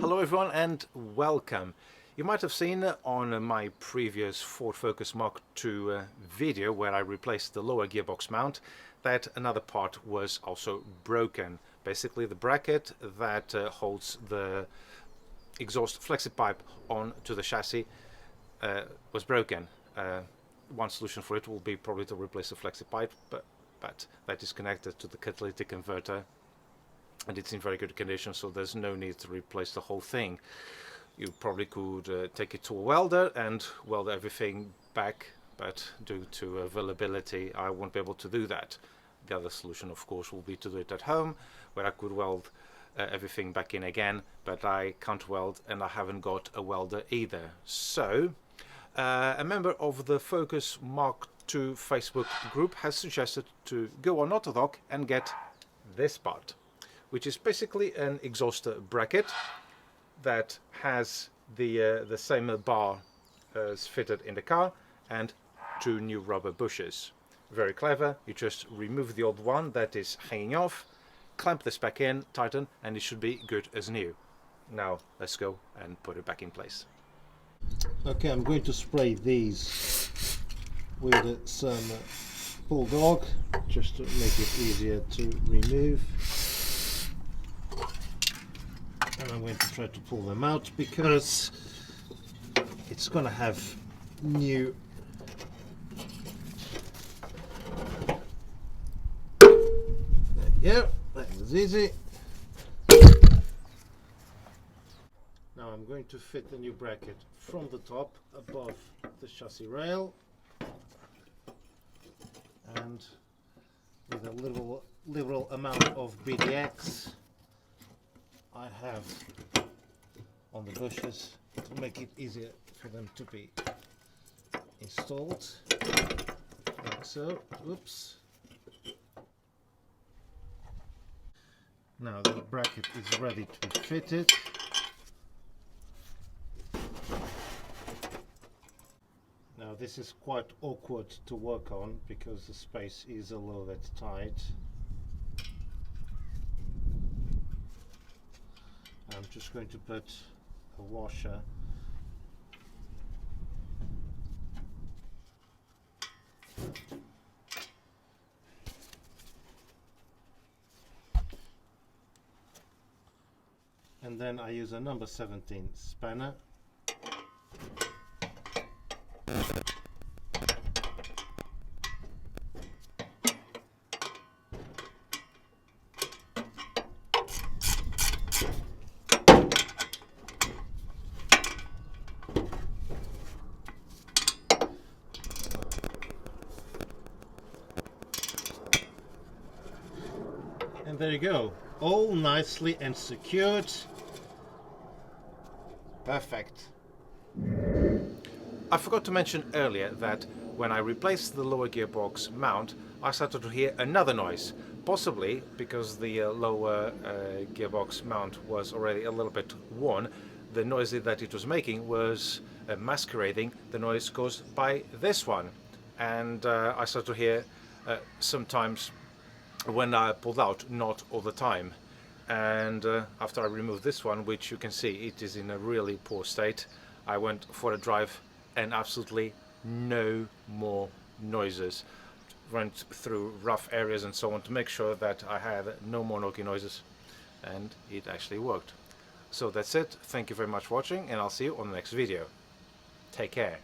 Hello everyone and welcome. You might have seen on my previous Ford Focus Mark II video where I replaced the lower gearbox mount that another part was also broken. Basically the bracket that holds the exhaust flexi pipe onto the chassis was broken. One solution for it will be probably to replace the flexi pipe, but that is connected to the catalytic converter and it's in very good condition, so there's no need to replace the whole thing. You probably could take it to a welder and weld everything back, but due to availability I won't be able to do that. The other solution of course will be to do it at home, where I could weld everything back in again, but I can't weld and I haven't got a welder either. So a member of the Focus Mark II Facebook group has suggested to go on Autodoc and get this part, which is basically an exhaust bracket that has the same bar as fitted in the car and two new rubber bushes. Very clever. You just remove the old one that is hanging off, clamp this back in, tighten, and it should be good as new. Now let's go and put it back in place. Okay, I'm going to spray these with some Bulldog just to make it easier to remove. And I'm going to try to pull them out because it's going to have new that was easy. Now I'm going to fit the new bracket from the top above the chassis rail, and with a liberal amount of BDX I have on the bushes to make it easier for them to be installed, like so. Oops. Now the bracket is ready to be fitted. Now this is quite awkward to work on because the space is a little bit tight. I'm just going to put a washer and then I use a number 17 spanner. And there you go, all nicely and secured. Perfect. I forgot to mention earlier that when I replaced the lower gearbox mount I started to hear another noise, possibly because the lower gearbox mount was already a little bit worn. The noise that it was making was masquerading the noise caused by this one, and I started to hear sometimes when I pulled out, not all the time. And after I removed this one, which you can see it is in a really poor state, I went for a drive and absolutely no more noises. Went through rough areas and so on to make sure that I had no more knocking noises, and it actually worked. So that's it. Thank you very much for watching and I'll see you on the next video. Take care.